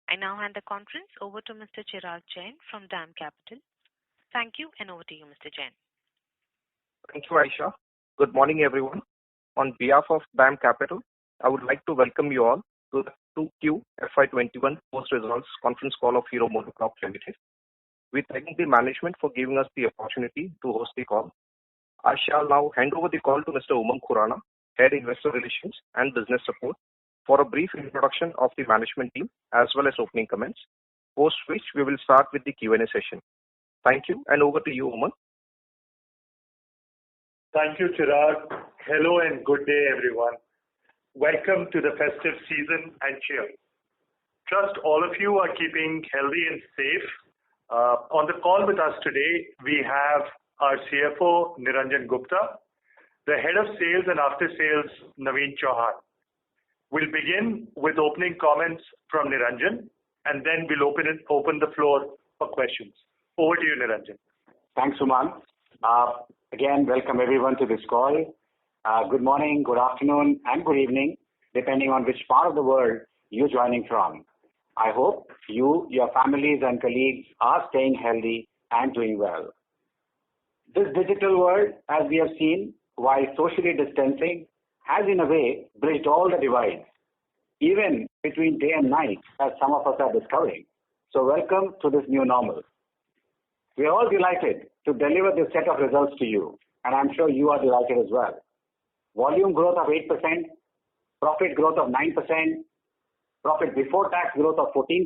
I now hand the conference over to Mr. Chirag Jain from DAM Capital. Thank you, and over to you, Mr. Jain. Thank you, Aisha. Good morning, everyone. On behalf of DAM Capital, I would like to welcome you all to the Q2FY21 post-results conference call of Hero Motocorp Limited. We thank the management for giving us the opportunity to host the call. I shall now hand over the call to Mr. Umang Khurana, Head Investor Relations and Business Support, for a brief introduction of the management team as well as opening comments, post which we will start with the Q&A session. Thank you, and over to you, Umang. Thank you, Chirag. Hello and good day, everyone. Welcome to the festive season and cheer. Trust all of you are keeping healthy and safe. On the call with us today, we have our CFO, Niranjan Gupta, the Head of Sales and After Sales, Naveen Chauhan. We'll begin with opening comments from Niranjan, and then we'll open the floor for questions. Over to you, Niranjan. Thanks, Umang. Again, welcome everyone to this call. Good morning, good afternoon, and good evening, depending on which part of the world you're joining from. I hope you, your families, and colleagues are staying healthy and doing well. This digital world, as we have seen, while socially distancing, has in a way bridged all the divides, even between day and night, as some of us are discovering. So welcome to this new normal. We are all delighted to deliver this set of results to you, and I'm sure you are delighted as well. Volume growth of 8%, profit growth of 9%, profit before tax growth of 14%,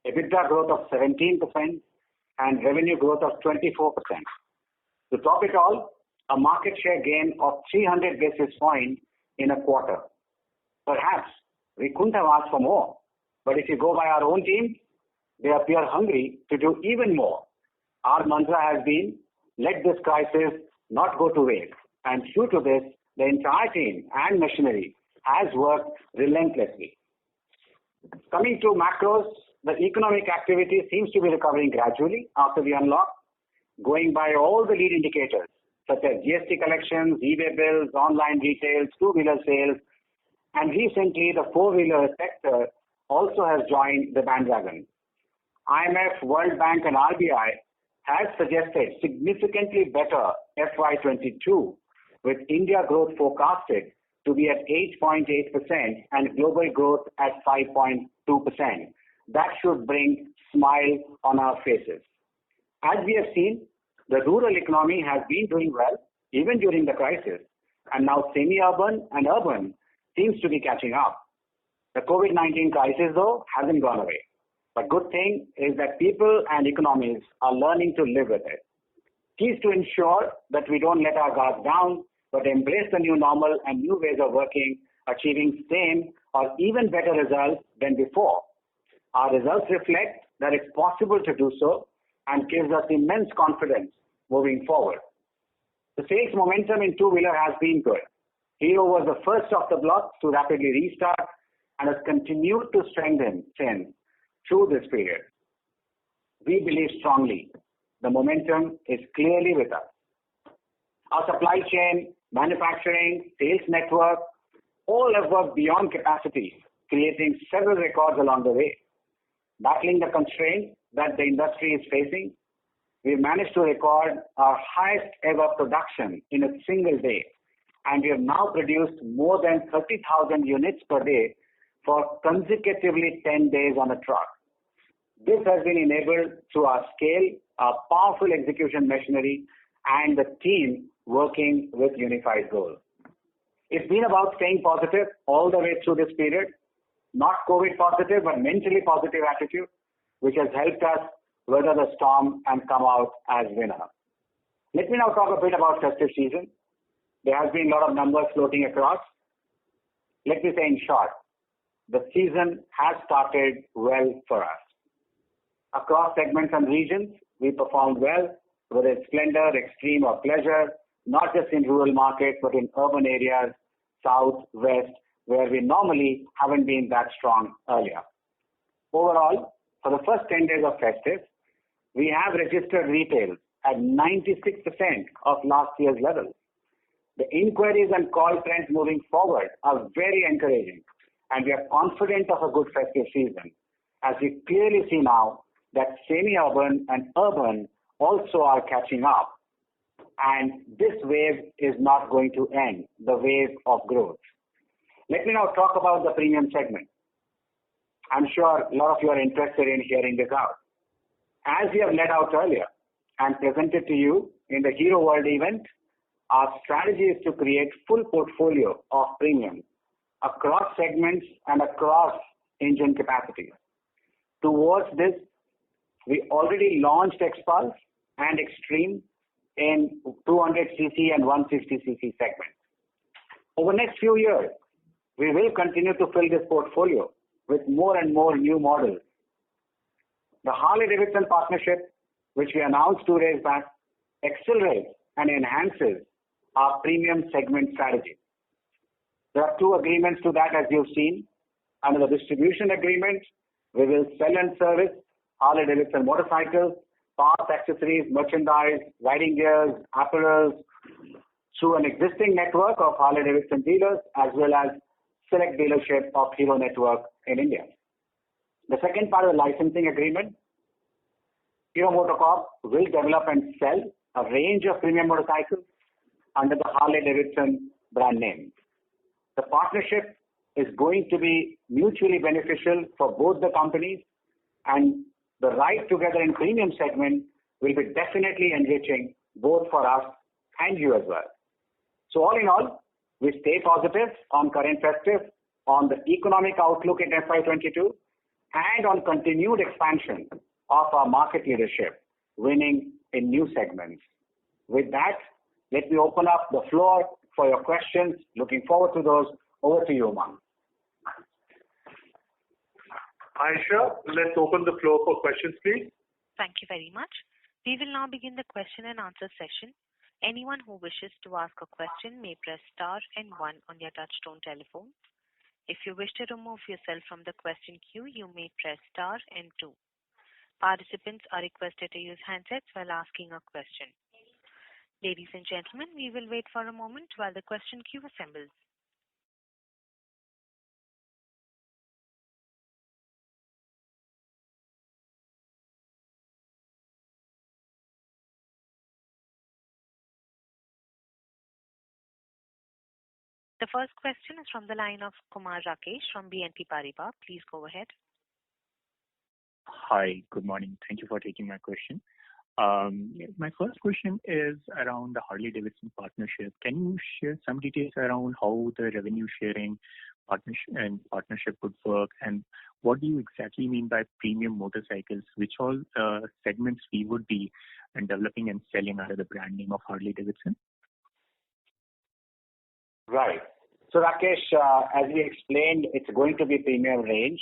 EBITDA growth of 17%, and revenue growth of 24%. To top it all, a market share gain of 300 basis points in a quarter. Perhaps we couldn't have asked for more, but if you go by our own team, they appear hungry to do even more. Our mantra has been, let this crisis not go to waste. And due to this, the entire team and machinery has worked relentlessly. Coming to macros, the economic activity seems to be recovering gradually after the unlock. Going by all the lead indicators, such as GST collections, eBay bills, online retail, two-wheeler sales, and recently the four-wheeler sector also has joined the bandwagon. IMF, World Bank, and RBI has suggested significantly better FY22, with India growth forecasted to be at 8.8% and global growth at 5.2%. That should bring smile on our faces. As we have seen, the rural economy has been doing well even during the crisis, and now semi-urban and urban seems to be catching up. The COVID-19 crisis, though, hasn't gone away. But good thing is that people and economies are learning to live with it. Key is to ensure that we don't let our guards down, but embrace the new normal and new ways of working, achieving same or even better results than before. Our results reflect that it's possible to do so and gives us immense confidence moving forward. The sales momentum in two-wheeler has been good. Hero was the first off the block to rapidly restart and has continued to strengthen through this period. We believe strongly the momentum is clearly with us. Our supply chain, manufacturing, sales network, all have worked beyond capacity, creating several records along the way. Battling the constraints that the industry is facing, we managed to record our highest ever production in a single day, and we have now produced more than 30,000 units per day for consecutively 10 days on a truck. This has been enabled through our scale, our powerful execution machinery, and the team working with unified goal. It's been about staying positive all the way through this period, not COVID positive, but mentally positive attitude, which has helped us weather the storm and come out as winner. Let me now talk a bit about festive season. There has been a lot of numbers floating across. Let me say in short, the season has started well for us. Across segments and regions, we performed well, whether it's splendor, extreme, or pleasure, not just in rural markets, but in urban areas, south, west, where we normally haven't been that strong earlier. Overall, for the first 10 days of festive, we have registered retail at 96% of last year's level. The inquiries and call trends moving forward are very encouraging, and we are confident of a good festive season. as we clearly see now that semi-urban and urban also are catching up. And this wave is not going to end, the wave of growth. Let me now talk about the premium segment. I'm sure a lot of you are interested in hearing this out. As we have laid out earlier and presented to you in the Hero World event, our strategy is to create full portfolio of premium across segments and across engine capacities. Towards this, we already launched Xpulse and Xtreme in 200cc and 160cc segments. Over the next few years, we will continue to fill this portfolio with more and more new models. The Harley-Davidson partnership, which we announced 2 days back, accelerates and enhances our premium segment strategy. There are 2 agreements to that, as you've seen. Under the distribution agreement, we will sell and service Harley-Davidson motorcycles, parts, accessories, merchandise, riding gears, apparels through an existing network of Harley-Davidson dealers as well as select dealership of Hero network in India. The second part of the licensing agreement, Hero Motocorp will develop and sell a range of premium motorcycles under the Harley-Davidson brand name. The partnership is going to be mutually beneficial for both the companies, and the ride together in premium segment will be definitely enriching both for us and you as well. So all in all, we stay positive on current festive, on the economic outlook in FY22, and on continued expansion of our market leadership, winning in new segments. With that, let me open up the floor for your questions. Looking forward to those. Over to you, Umang. Aisha, let's open the floor for questions, please. Thank you very much. We will now begin the question and answer session. Anyone who wishes to ask a question may press star and 1 on your touchtone telephone. If you wish to remove yourself from the question queue, you may press star and 2. Participants are requested to use handsets while asking a question. Ladies and gentlemen, we will wait for a moment while the question queue assembles. The first question is from the line of Kumar Rakesh from BNP Paribas. Please go ahead. Hi, good morning. Thank you for taking my question. My first question is around the Harley-Davidson partnership. Can you share some details around how the revenue sharing partnership would work, and what do you exactly mean by premium motorcycles? Which all segments we would be developing and selling under the brand name of Harley-Davidson? Right. So Rakesh, as we explained, it's going to be premium range.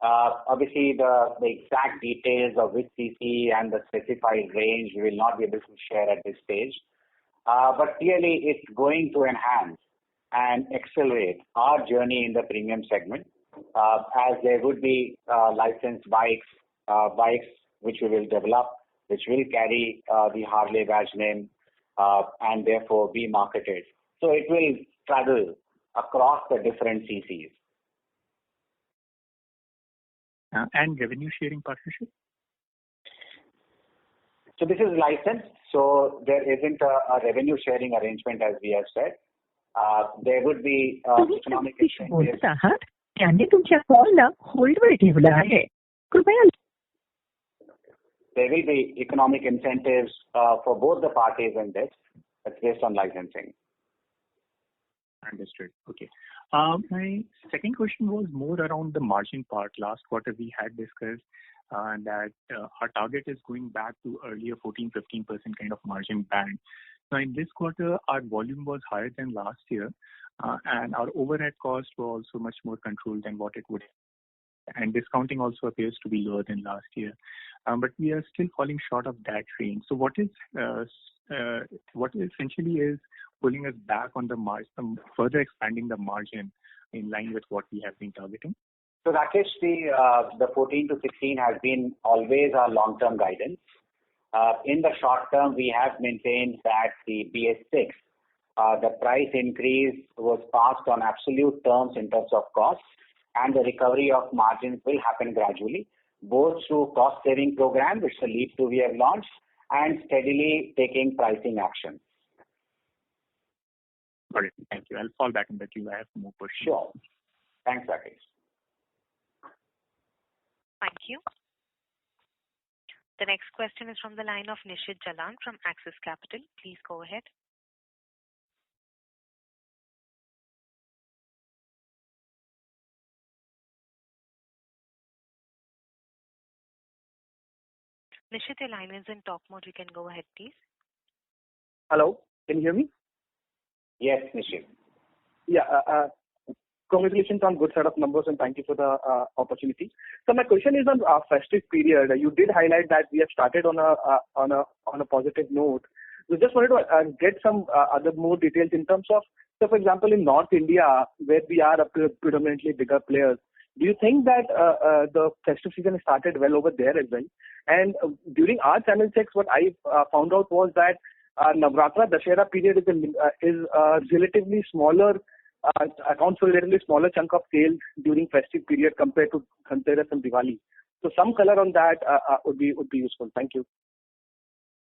Obviously, the exact details of which CC and the specified range we will not be able to share at this stage. But clearly, it's going to enhance and accelerate our journey in the premium segment, as there would be licensed bikes which we will develop, which will carry the Harley badge name and therefore be marketed. So it will travel across the different CCs. And revenue sharing partnership? So this is licensed, so there isn't a revenue sharing arrangement as we have said. There would be economic incentives. There will be economic incentives for both the parties in this. It's based on licensing. Understood. Okay. My second question was more around the margin part. Last quarter we had discussed that our target is going back to earlier 14-15% kind of margin band. Now in this quarter, our volume was higher than last year, and our overhead cost was also much more controlled than what it would have. And discounting also appears to be lower than last year. But we are still falling short of that range. So what essentially is pulling us back on the margin, further expanding the margin in line with what we have been targeting? So Rakesh, the 14 to 16 has been always our long-term guidance. In the short term, we have maintained that the BS6, the price increase was passed on absolute terms in terms of cost, and the recovery of margins will happen gradually, both through cost-saving program, which the Leap 2 we have launched, and steadily taking pricing action. Got it. Thank you. I'll fall back in the queue. I have more questions. Sure. Thanks, Rakesh. Thank you. The next question is from the line of Nishit Jalan from Axis Capital. Please go ahead. Nishit, your line is in talk mode. You can go ahead, please. Hello, can you hear me? Yes, Nishit. Yeah, congratulations on good set of numbers and thank you for the opportunity. So my question is on festive period. You did highlight that we have started on a positive note. We just wanted to get some other more details in terms of, so for example, in North India, where we are a predominantly bigger players, do you think that the festive season started well over there as well? And during our channel checks, what I found out was that Navratra Dashera period is relatively smaller, accounts for a relatively smaller chunk of sales during festive period compared to Dhanteras and Diwali. So some color on that would be useful. Thank you.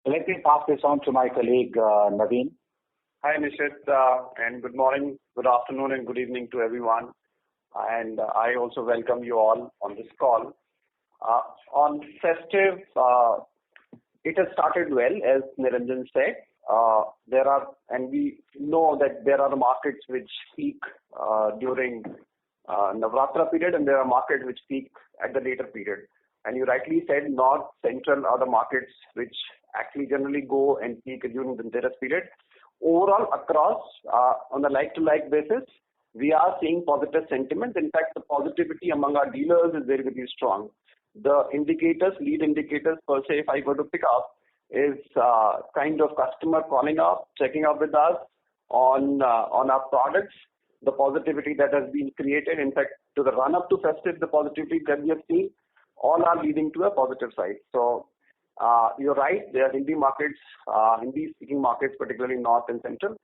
Let me pass this on to my colleague Naveen. Hi Nishit, and good morning, good afternoon and good evening to everyone. And I also welcome you all on this call. On festive, it has started well, as Niranjan said. We know that there are markets which peak during Navratra period, and there are markets which peak at the later period. And you rightly said North, Central are the markets which actually generally go and peak during the Dhanteras period. Overall, across, on a like-to-like basis, we are seeing positive sentiment. In fact, the positivity among our dealers is very, very strong. The indicators, lead indicators per se, if I were to pick up, is kind of customer calling up, checking up with us on our products, the positivity that has been created. In fact, to the run-up to festive, the positivity that we have seen, all are leading to a positive side. So you're right, there are Hindi-speaking markets, particularly North and Central,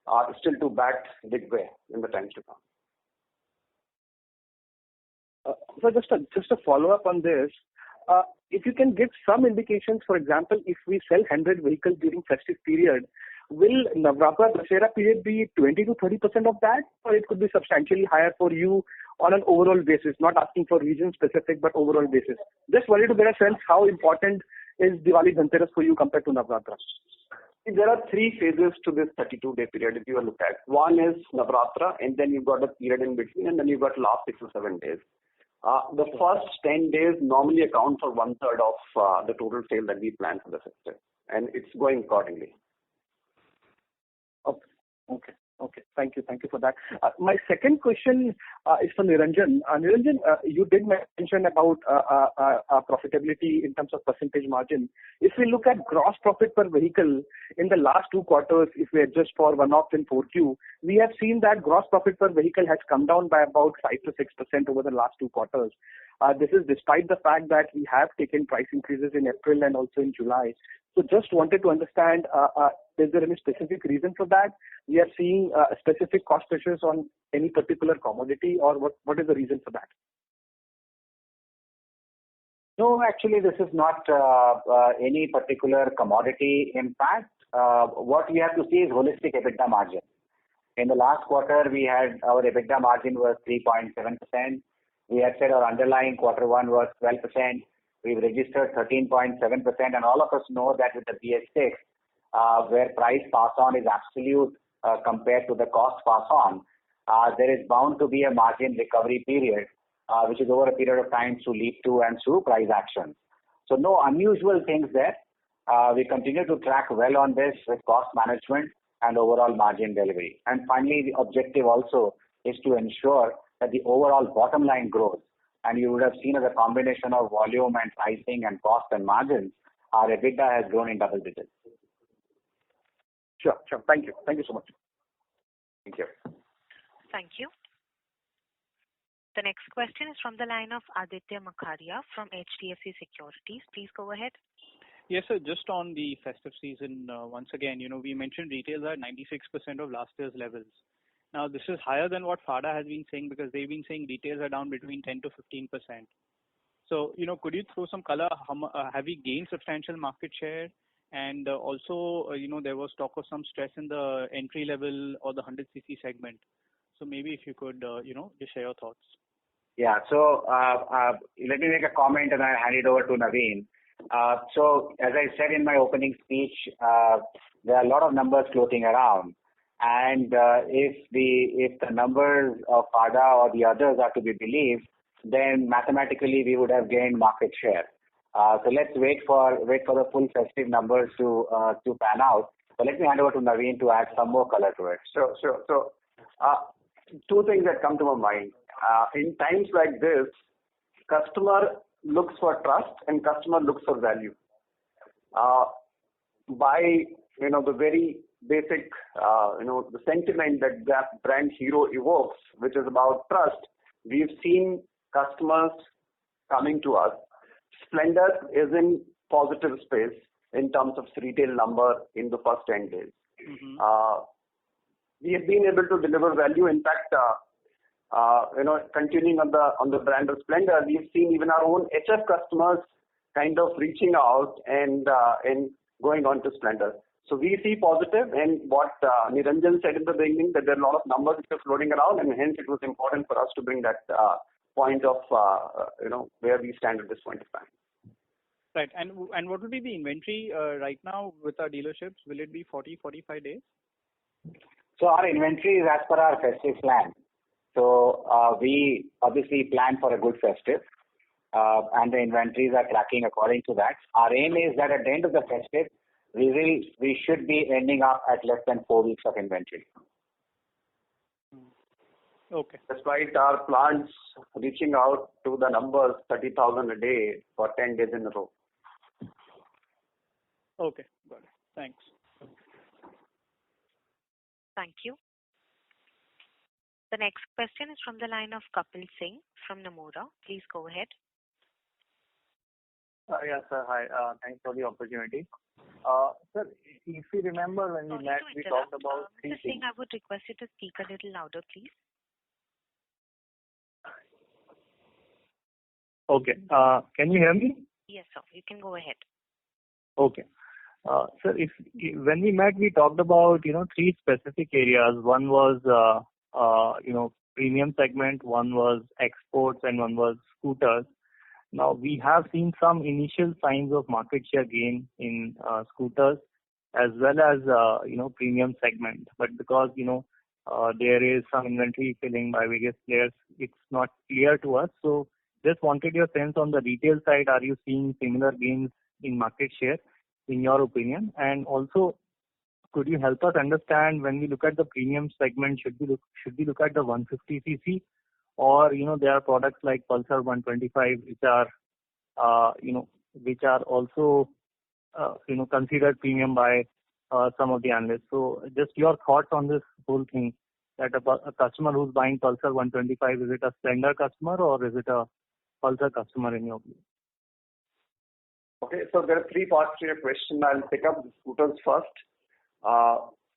are still to bat big way in the times to come. So just a follow-up on this, if you can give some indications, for example, if we sell 100 vehicles during festive period, will Navratra Dashera period be 20 to 30% of that, or it could be substantially higher for you on an overall basis, not asking for region specific, but overall basis? Just wanted to get a sense how important is Diwali Dhanteras for you compared to Navratra. There are three phases to this 32-day period if you look at. One is Navratra, and then you've got a period in between, and then you've got last 6 or 7 days. The first 10 days normally account for 1/3 of the total sale that we plan for the festive, and it's going accordingly. Okay. Thank you for that. My second question is for Niranjan. Niranjan, you did mention about profitability in terms of percentage margin. If we look at gross profit per vehicle in the last 2 quarters, if we adjust for one-off in 4Q, we have seen that gross profit per vehicle has come down by about 5 to 6% over the last 2 quarters. This is despite the fact that we have taken price increases in April and also in July. So just wanted to understand, is there any specific reason for that? We are seeing specific cost pressures on any particular commodity, or what is the reason for that? No, actually, this is not any particular commodity impact. What we have to see is holistic EBITDA margin. In the last quarter, we had our EBITDA margin was 3.7%. We had said our underlying Q1 was 12%. We've registered 13.7%, and all of us know that with the BS6, where price pass on is absolute compared to the cost pass on, there is bound to be a margin recovery period, which is over a period of time through Leap 2 and through price actions. So no unusual things there. We continue to track well on this with cost management and overall margin delivery. And finally, the objective also is to ensure that the overall bottom line grows. And you would have seen as a combination of volume and pricing and cost and margins, our EBITDA has grown in double digits. Sure. Thank you so much. Thank you. Thank you. The next question is from the line of Aditya Makharia from HDFC Securities. Please go ahead. Yes, sir. Just on the festive season, once again, we mentioned retails are 96% of last year's levels. Now, this is higher than what FADA has been saying because they've been saying retails are down between 10 to 15%. So, could you throw some color? Have we gained substantial market share? And also, there was talk of some stress in the entry level or the 100cc segment. So maybe if you could, just share your thoughts. Yeah. So let me make a comment and I'll hand it over to Naveen. So as I said in my opening speech, there are a lot of numbers floating around. And if the numbers of FADA or the others are to be believed, then mathematically we would have gained market share. So let's wait for the full festive numbers to pan out. So let me hand over to Naveen to add some more color to it. Sure. So two things that come to my mind. In times like this, customer looks for trust and customer looks for value. By the very basic the sentiment that brand hero evokes, which is about trust, we've seen customers coming to us. Splendor is in positive space in terms of retail number in the first 10 days. Mm-hmm. We have been able to deliver value. In fact, continuing on the brand of Splendor, we've seen even our own HF customers kind of reaching out and going on to Splendor. So we see positive, and what Niranjan said in the beginning, that there are a lot of numbers which are floating around, and hence it was important for us to bring that point of where we stand at this point of time. Right, and what will be the inventory right now with our dealerships? Will it be 40-45 days? So our inventory is as per our festive plan. So we obviously plan for a good festive, and the inventories are tracking according to that. Our aim is that at the end of the festive, we should be ending up at less than 4 weeks of inventory. Okay. Despite our plants reaching out to the numbers 30,000 a day for 10 days in a row. Okay, got it. Thanks. Thank you. The next question is from the line of Kapil Singh from Nomura. Please go ahead. Yes, sir. Hi. Thanks for the opportunity. Sir, if you remember when we met, we talked about Mr. Singh, I would request you to speak a little louder, please. Okay. Can you hear me? Yes, sir. You can go ahead. Okay. Sir, when we met, we talked about, three specific areas. One was, premium segment, one was exports, and one was scooters. Now, we have seen some initial signs of market share gain in scooters as well as, premium segment. But because, there is some inventory filling by various players, it's not clear to us. So just wanted your sense on the retail side. Are you seeing similar gains in market share, in your opinion? And also, could you help us understand when we look at the premium segment, should we look at the 150cc, or there are products like Pulsar 125 which are also considered premium by some of the analysts. So just your thoughts on this whole thing, that a customer who's buying Pulsar 125, is it a Splendor customer or is it a Pulsar customer in your view? Okay, so there are three parts to your question. I'll pick up the scooters first.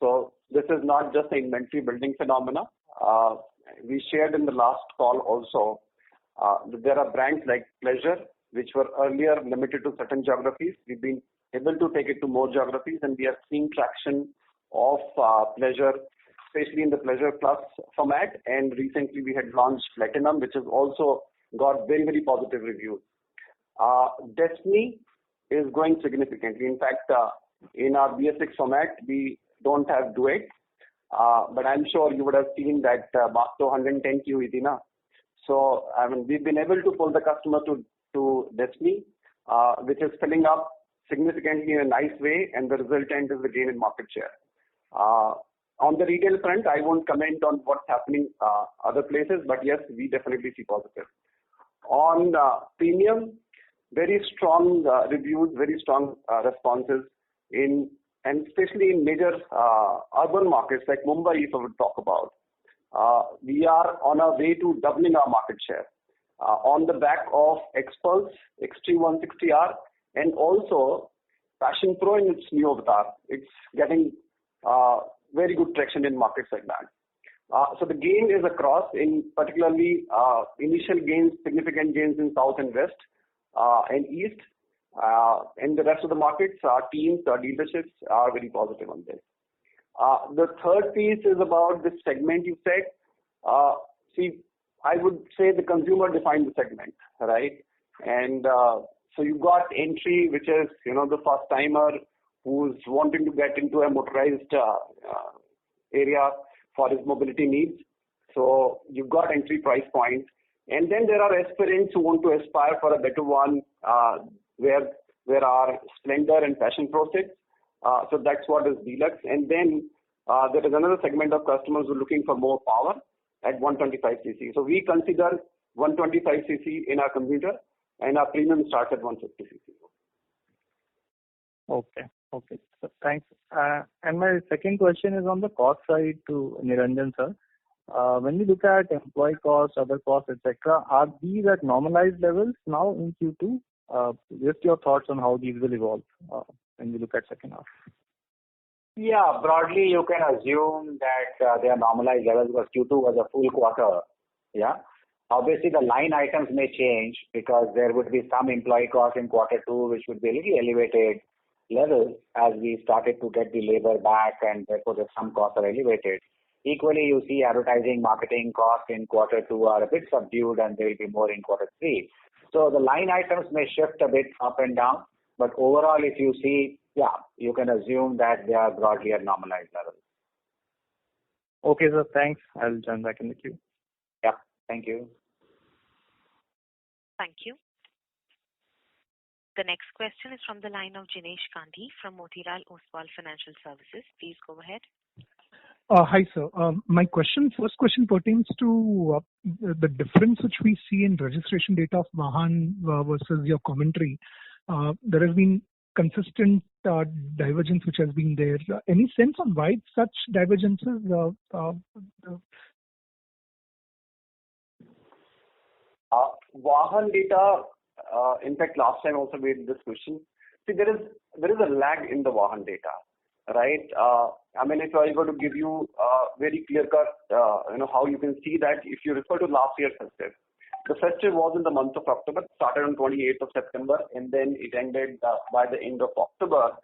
So this is not just an inventory building phenomena. We shared in the last call also that there are brands like Pleasure, which were earlier limited to certain geographies. We've been able to take it to more geographies, and we are seeing traction of Pleasure, especially in the Pleasure Plus format. And recently we had launched Platinum, which has also got very, very positive reviews. Destiny is growing significantly. In fact, in our BS6 format, we don't have Duet, but I'm sure you would have seen that Masto 110 Q is enough. So we've been able to pull the customer to Destiny, which is filling up significantly in a nice way, and the resultant is the gain in market share. On the retail front, I won't comment on what's happening other places, but yes, we definitely see positive. On premium, very strong reviews, very strong responses and especially in major urban markets like Mumbai, if I would talk about. We are on our way to doubling our market share on the back of Xpulse, Xtreme 160R, and also Passion Pro in its new avatar. It's getting very good traction in markets like that. So the gain is across, in particularly initial gains, significant gains in South and West and East. In the rest of the markets, our teams, our dealerships are very positive on this. The third piece is about this segment you said. See, I would say the consumer defined the segment, right? And so you've got entry, which is, the first timer who's wanting to get into a motorized area for his mobility needs. So you've got entry price points. And then there are aspirants who want to aspire for a better one, where our Splendor and Passion Pro sits. So that's what is deluxe. And then there is another segment of customers who are looking for more power at 125cc. So we consider 125cc in our commuter, and our premium starts at 150cc. Okay. So thanks. And my second question is on the cost side to Niranjan sir. When we look at employee costs, other costs, etc., are these at normalized levels now in Q2? Just your thoughts on how these will evolve when we look at second half. Yeah, broadly you can assume that they are normalized levels because Q2 was a full quarter. Yeah. Obviously the line items may change because there would be some employee costs in quarter two which would be a little elevated levels as we started to get the labor back, and therefore some costs are elevated. Equally, you see advertising, marketing costs in quarter two are a bit subdued, and there will be more in quarter three. So the line items may shift a bit up and down, but overall, if you see, yeah, you can assume that they are broadly at normalized levels. Okay, sir. Thanks. I'll join back in the queue. Yeah. Thank you. Thank you. The next question is from the line of Jinesh Gandhi from Motilal Oswal Financial Services. Please go ahead. Hi, sir. My first question pertains to the difference which we see in registration data of Vahan versus your commentary. There has been consistent divergence which has been there. Any sense on why such divergences? Vahan data, in fact, last time also we had this question. See, there is a lag in the Vahan data, right? If I were to give you very clear cut, how you can see that if you refer to last year's festive. The festive was in the month of October, started on 28th of September, and then it ended by the end of October.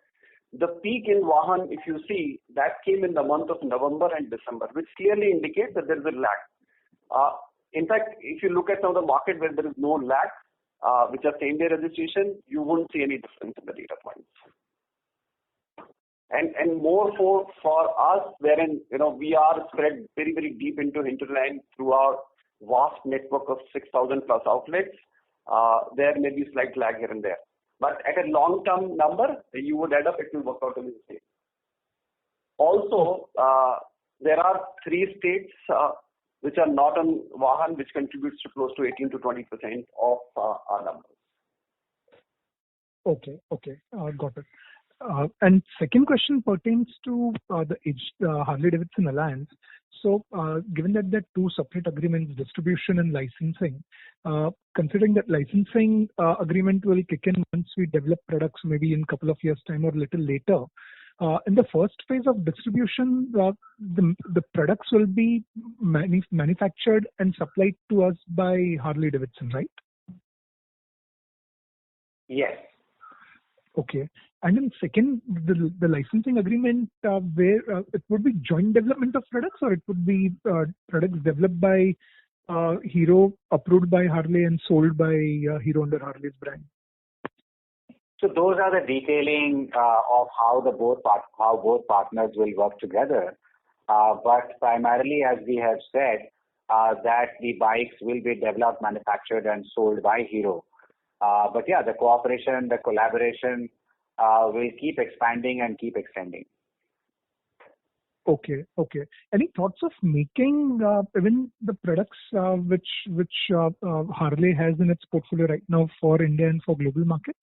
The peak in Vahan, if you see, that came in the month of November and December, which clearly indicates that there is a lag. In fact, if you look at some of the market where there is no lag, which are same-day registration, you won't see any difference in the data points. And more for us, wherein we are spread very, very deep into hinterland through our vast network of 6,000 plus outlets, there may be slight lag here and there. But at a long-term number, you would add up, it will work out to be the same. Also, there are 3 states which are not on Vahan, which contributes to close to 18 to 20% of our numbers. Okay, got it. And second question pertains to the Harley-Davidson Alliance. So, given that there are 2 separate agreements, distribution and licensing, considering that licensing agreement will kick in once we develop products, maybe in a couple of years' time or a little later, in the first phase of distribution, the products will be manufactured and supplied to us by Harley-Davidson, right? Yes. Okay. And then second, the licensing agreement, where it would be joint development of products, or it would be products developed by Hero, approved by Harley, and sold by Hero under Harley's brand? So those are the detailing of how both partners will work together. But primarily, as we have said, that the bikes will be developed, manufactured, and sold by Hero. But yeah, the cooperation, the collaboration will keep expanding and keep extending. Okay. Any thoughts of making even the products which Harley has in its portfolio right now for India and for global markets?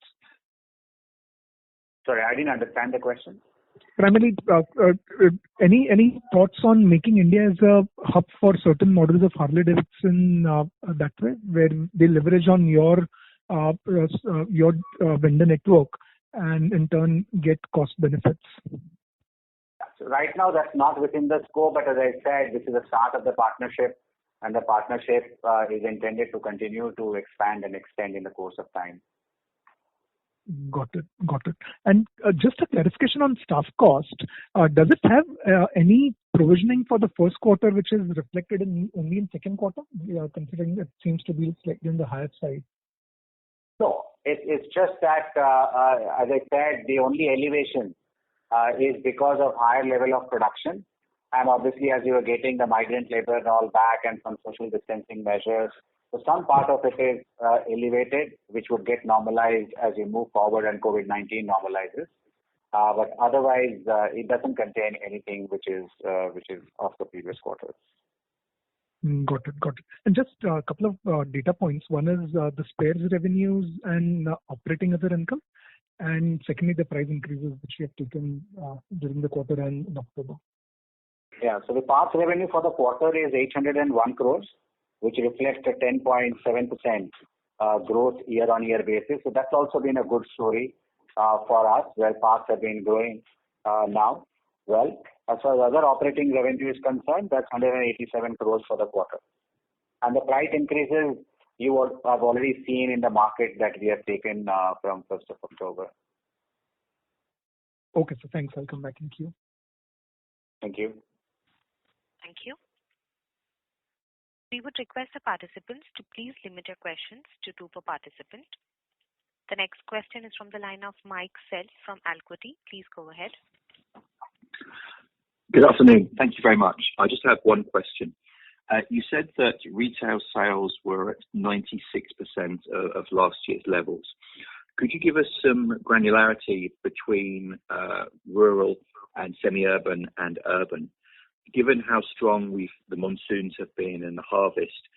Sorry, I didn't understand the question. Primarily, any thoughts on making India as a hub for certain models of Harley-Davidson that way, where they leverage on your vendor network and in turn get cost benefits? right now that's not within the scope, but as I said, this is the start of the partnership, and the partnership is intended to continue to expand and extend in the course of time. Got it. And just a clarification on staff cost. Does it have any provisioning for the first quarter, which is reflected only in second quarter, considering it seems to be slightly on the higher side? No, it's just that, as I said, the only elevation is because of higher level of production. And obviously, as you are getting the migrant labor and all back and some social distancing measures, so some part of it is elevated, which would get normalized as you move forward and COVID-19 normalizes. But otherwise, it doesn't contain anything which is of the previous quarters. Got it. And just a couple of data points. One is the spares revenues and operating other income. And secondly, the price increases which we have taken during the quarter and in October. Yeah, so the parts revenue for the quarter is 801 crores, which reflects a 10.7% growth year-on-year basis. So that's also been a good story for us, where parts have been growing now. Well, as far as other operating revenue is concerned, that's 187 crores for the quarter. And the price increases you have already seen in the market that we have taken from 1st of October. Okay, so thanks. I'll come back in queue. Thank you. Thank you. We would request the participants to please limit your questions to 2 per participant. The next question is from the line of Mike Sell from Alquity. Please go ahead. Good afternoon. Thank you very much. I just have one question. You said that retail sales were at 96% of last year's levels. Could you give us some granularity between rural and semi-urban and urban? Given how strong the monsoons have been and the harvest,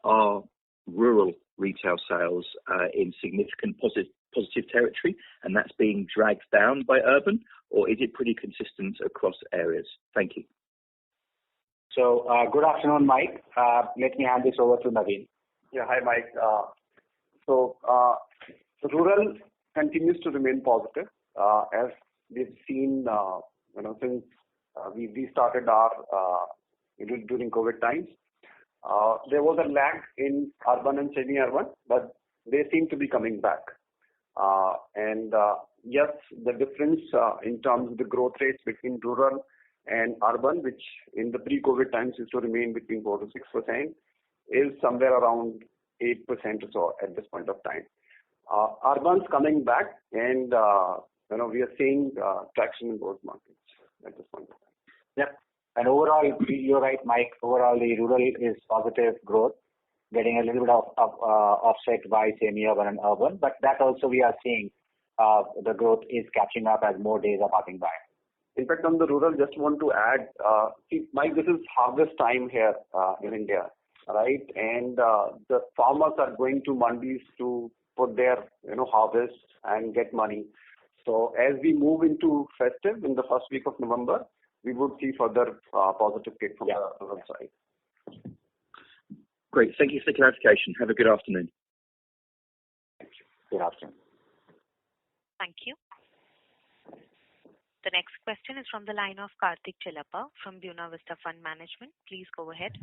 are rural retail sales in significant positive territory, and that's being dragged down by urban, or is it pretty consistent across areas? Thank you. So, good afternoon, Mike. Let me hand this over to Naveen. Yeah, hi, Mike. So rural continues to remain positive, as we've seen, since we started our during COVID times. There was a lag in urban and semi-urban, but they seem to be coming back. And yes, the difference in terms of the growth rates between rural and urban, which in the pre-COVID times used to remain between 4 to 6%, is somewhere around 8% or so at this point of time. Urban's coming back, and we are seeing traction in both markets at this point of time. Yep. And overall, you're right, Mike. Overall, the rural is positive growth, getting a little bit of offset by semi-urban and urban. But that also we are seeing the growth is catching up as more days are passing by. In fact, on the rural, just want to add, Mike, this is harvest time here in India, right? And the farmers are going to mandis to put their harvest and get money. So as we move into festive in the first week of November, we would see further positive kick from the rural side. Great. Thank you for the clarification. Have a good afternoon. Thank you. Good afternoon. Thank you. The next question is from the line of Karthik Chellappa from Buena Vista Fund Management. Please go ahead.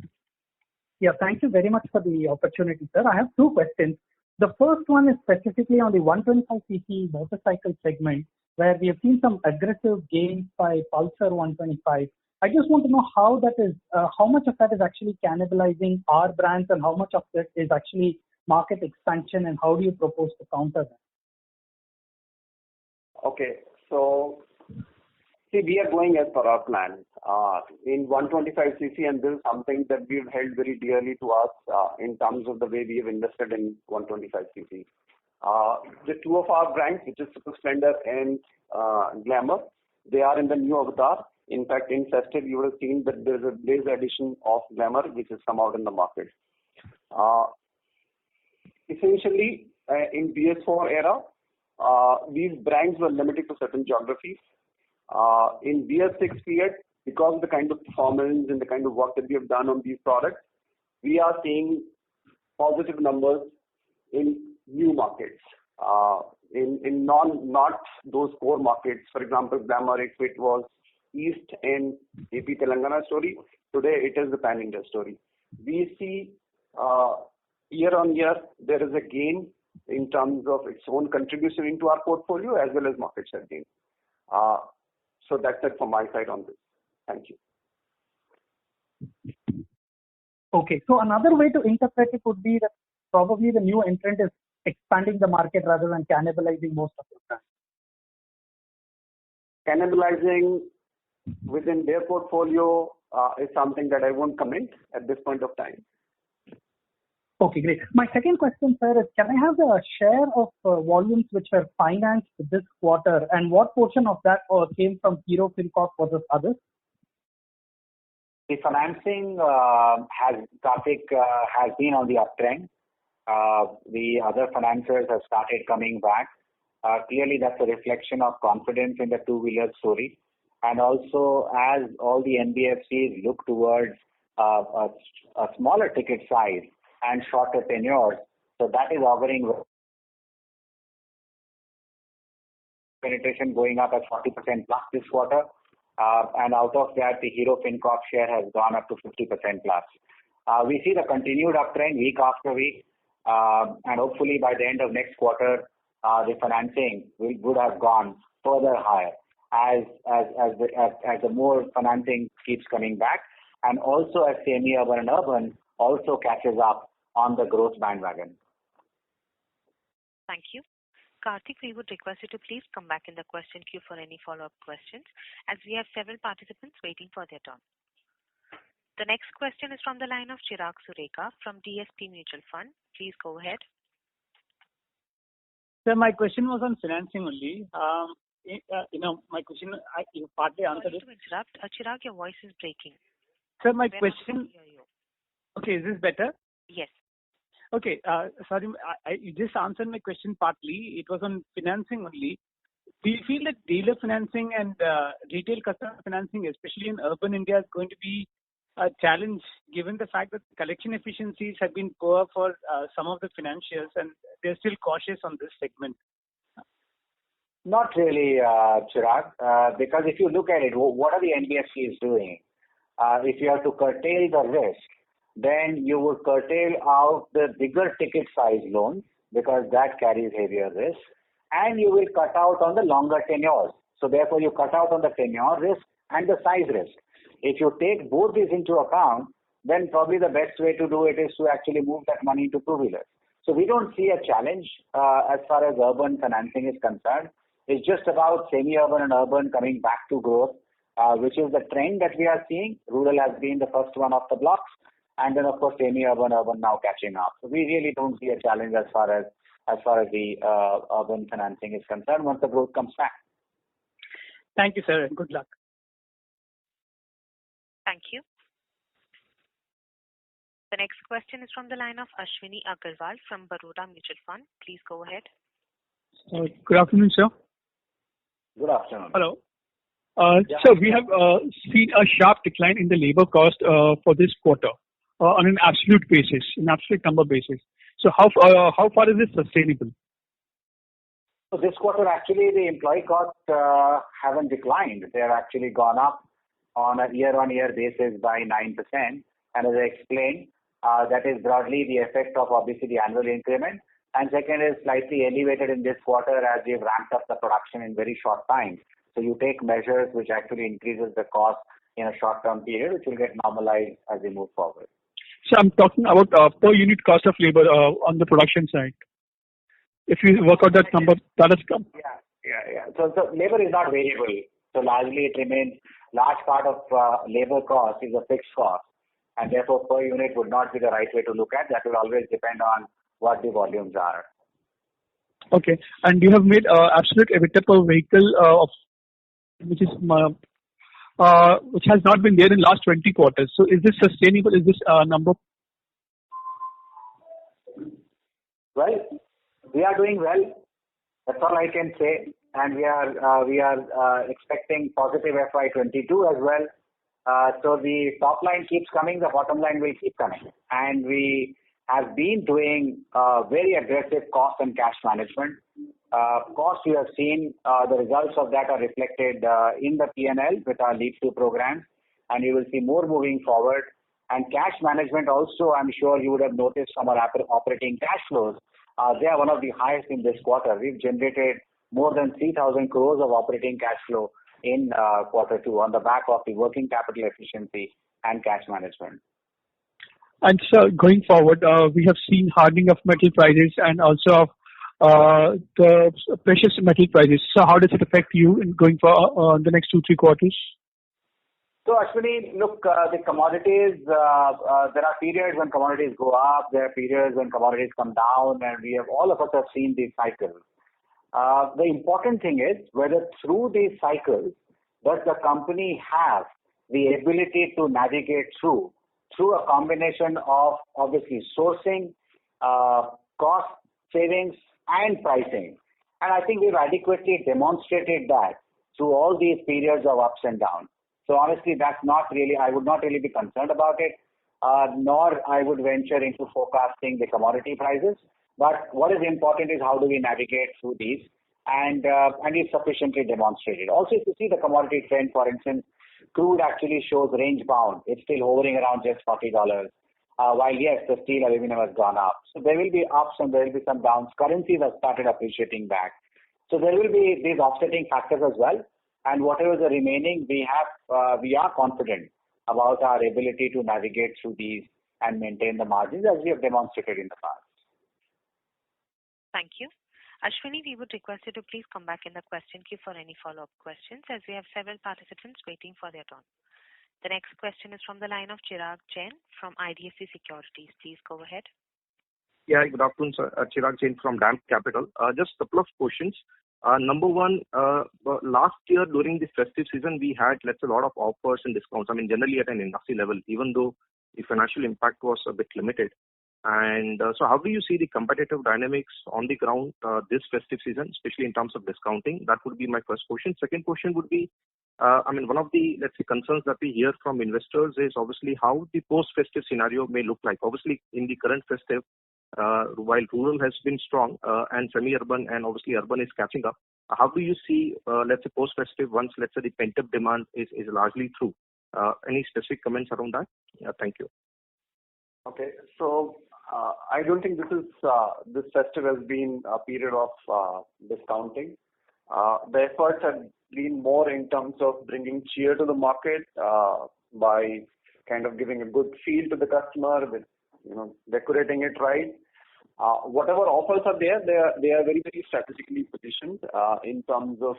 Yeah, thank you very much for the opportunity, sir. I have 2 questions. The first one is specifically on the 125cc motorcycle segment, where we have seen some aggressive gains by Pulsar 125. I just want to know how much of that is actually cannibalizing our brands, and how much of it is actually market expansion, and how do you propose to counter that? Okay, so see, we are going as per our plan in 125cc, and this is something that we've held very dearly to us in terms of the way we have invested in 125cc. The 2 of our brands, which is Super Splendor and Glamour, they are in the new avatar. In fact, in festive, you would have seen that there's a base edition of Glamour, which has come out in the market. Essentially, in BS4 era, these brands were limited to certain geographies. In BS6 period, because of the kind of performance and the kind of work that we have done on these products, we are seeing positive numbers in new markets. In not those core markets, for example, Glamour, if it was East and AP Telangana story. Today it is the pan-India story. We see year on year there is a gain in terms of its own contribution into our portfolio as well as market share gain. So that's it from my side on this. Thank you. Okay, so another way to interpret it would be that probably the new entrant is expanding the market rather than cannibalizing most of the time. Cannibalizing within their portfolio is something that I won't comment at this point of time. Okay, great. My second question, sir, is can I have the share of volumes which were financed this quarter, and what portion of that came from Hero FinCorp versus others? The financing has been on the uptrend. The other financiers have started coming back. Clearly, that's a reflection of confidence in the two-wheeler story. And also, as all the NBFCs look towards a smaller ticket size and shorter tenures, so that is auguring penetration going up at 40% plus this quarter. And out of that, the Hero FinCorp share has gone up to 50% plus. We see the continued uptrend week after week, and hopefully by the end of next quarter, the financing would have gone further higher as the more financing keeps coming back, and also as semi-urban and urban also catches up on the growth bandwagon. Thank you. Karthik, we would request you to please come back in the question queue for any follow-up questions, as we have several participants waiting for their turn. The next question is from the line of Chirag Sureka from DSP Mutual Fund. Please go ahead. Sir, my question was on financing only. My question, you partly answered it. Sorry to interrupt. Chirag, your voice is breaking. Sir, my question. Okay, is this better? Yes. Okay, sorry, you just answered my question partly. It was on financing only. Do you feel that dealer financing and retail customer financing, especially in urban India, is going to be a challenge given the fact that collection efficiencies have been poor for some of the financiers and they're still cautious on this segment? Not really, Chirag, because if you look at it, what are the NBFCs doing? If you have to curtail the risk, then you would curtail out the bigger ticket size loans because that carries heavier risk, and you will cut out on the longer tenures. So therefore, you cut out on the tenure risk and the size risk. If you take both these into account, then probably the best way to do it is to actually move that money into two-wheelers. So we don't see a challenge as far as urban financing is concerned. It's just about semi-urban and urban coming back to growth, which is the trend that we are seeing. Rural has been the first one off the blocks. And then, of course, semi-urban, urban now catching up. So we really don't see a challenge as far as the urban financing is concerned once the growth comes back. Thank you, sir, and good luck. Thank you. The next question is from the line of Ashwini Agarwal from Baroda Mutual Fund. Please go ahead. Good afternoon, sir. Good afternoon. Hello. So we have seen a sharp decline in the labor cost for this quarter on an absolute basis, an absolute number basis. So how far is this sustainable? So this quarter, actually, the employee costs haven't declined. They have actually gone up on a year-on-year basis by 9%. And as I explained, that is broadly the effect of obviously the annual increment. And second is slightly elevated in this quarter as we have ramped up the production in very short time. So you take measures which actually increases the cost in a short-term period, which will get normalized as we move forward. So I'm talking about per unit cost of labor on the production side. If you work out that number, that has come. Yeah. So labor is not variable. So largely it remains, large part of labor cost is a fixed cost. And therefore per unit would not be the right way to look at. That will always depend on what the volumes are. Okay. And you have made absolute EBITDA per vehicle which has not been there in last 20 quarters. So is this sustainable? Is this number? Well, we are doing well. That's all I can say. And we are expecting positive FY22 as well. So the top line keeps coming, the bottom line will keep coming. And we have been doing very aggressive cost and cash management. Cost, you have seen the results of that are reflected in the P&L with our Leap 2 program, and you will see more moving forward. And cash management also, I'm sure you would have noticed from our operating cash flows. They are one of the highest in this quarter. We've generated more than 3,000 crores of operating cash flow in quarter 2 on the back of the working capital efficiency and cash management. And so going forward, we have seen hardening of metal prices and also of the precious metal prices. So how does it affect you in going for the next 2-3 quarters? So Ashwini, look, the commodities, there are periods when commodities go up, there are periods when commodities come down, and all of us have seen these cycles. The important thing is whether through these cycles, does the company have the ability to navigate through a combination of obviously sourcing, cost savings, and pricing. And I think we've adequately demonstrated that through all these periods of ups and downs. So honestly, I would not really be concerned about it, nor I would venture into forecasting the commodity prices. But what is important is how do we navigate through these, and it's sufficiently demonstrated. Also, if you see the commodity trend, for instance, crude actually shows range bound. It's still hovering around just $40. While yes, the steel aluminum has gone up. So there will be ups and there will be some downs. Currencies have started appreciating back. So there will be these offsetting factors as well. And whatever is the remaining, we are confident about our ability to navigate through these and maintain the margins as we have demonstrated in the past. Thank you. Ashwini, we would request you to please come back in the question queue for any follow-up questions, as we have several participants waiting for their turn. The next question is from the line of Chirag Jain from IDFC Securities. Please go ahead. Yeah, good afternoon, sir. Chirag Jain from DAM Capital. Just a couple of questions. Number one, last year during the festive season, we had, let's say, a lot of offers and discounts. I mean, generally at an industry level, even though the financial impact was a bit limited. And so how do you see the competitive dynamics on the ground this festive season, especially in terms of discounting? That would be my first question. Second question would be, one of the, let's say, concerns that we hear from investors is obviously how the post-festive scenario may look like. Obviously, in the current festive, while rural has been strong and semi-urban and obviously urban is catching up, how do you see, let's say, post-festive once, let's say, the pent-up demand is largely through? Any specific comments around that? Thank you. Okay, so I don't think this festive has been a period of discounting. The efforts have been more in terms of bringing cheer to the market by kind of giving a good feel to the customer with decorating it right. Whatever offers are there, they are very, very strategically positioned in terms of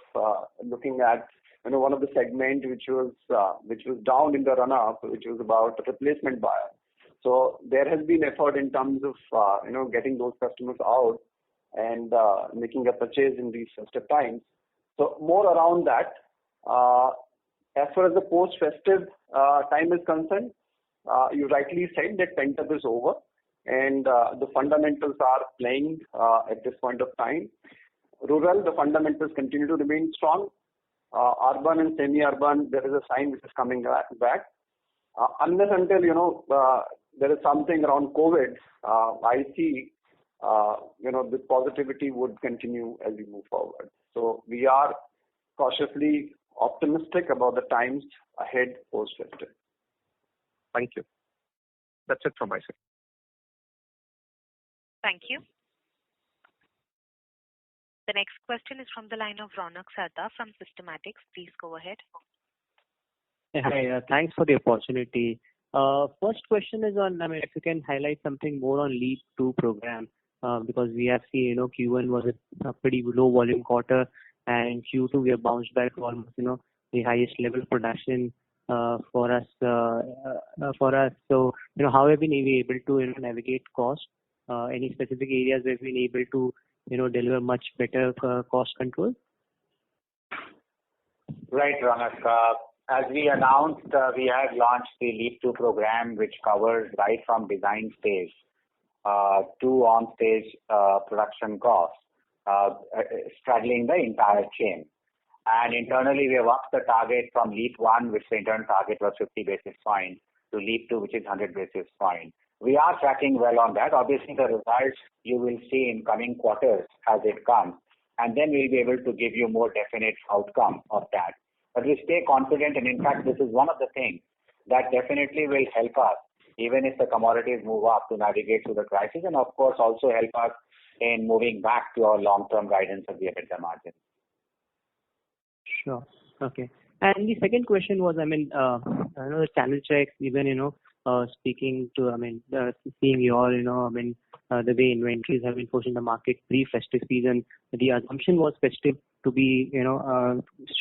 looking at one of the segment which was down in the run-up, which was about the replacement buyer. So there has been effort in terms of getting those customers out and making a purchase in these festive times. So more around that. As far as the post-festive time is concerned, you rightly said that pent-up is over and the fundamentals are playing at this point of time. Rural, the fundamentals continue to remain strong. Urban and semi-urban, there is a sign which is coming back. Unless until there is something around COVID, I see the positivity would continue as we move forward. So we are cautiously optimistic about the times ahead post-festive. Thank you. That's it from my side. Thank you. The next question is from the line of Ronak Sarda from Systematix. Please go ahead. Hi, thanks for the opportunity. First question is on, if you can highlight something more on Leap 2 program, because we have seen, Q1 was a pretty low volume quarter, and Q2 we have bounced back to almost, the highest level of production for us. So, how have we been able to navigate cost? Any specific areas where we've been able to, deliver much better cost control? Right, Ronak. As we announced, we have launched the Leap 2 program, which covers right from design stage to on-stage production costs, straddling the entire chain. And internally, we have upped the target from Leap 1, which the internal target was 50 basis points, to Leap 2, which is 100 basis points. We are tracking well on that. Obviously, the results you will see in coming quarters as it comes. and then we'll be able to give you more definite outcome of that. But we stay confident, and in fact, this is one of the things that definitely will help us, even if the commodities move up, to navigate through the crisis, and of course also help us in moving back to our long-term guidance of the EBITDA margin. Sure. Okay. And the second question was, I know the channel checks, even, speaking to, seeing your, the way inventories have been pushed in the market pre-festive season, the assumption was festive to be,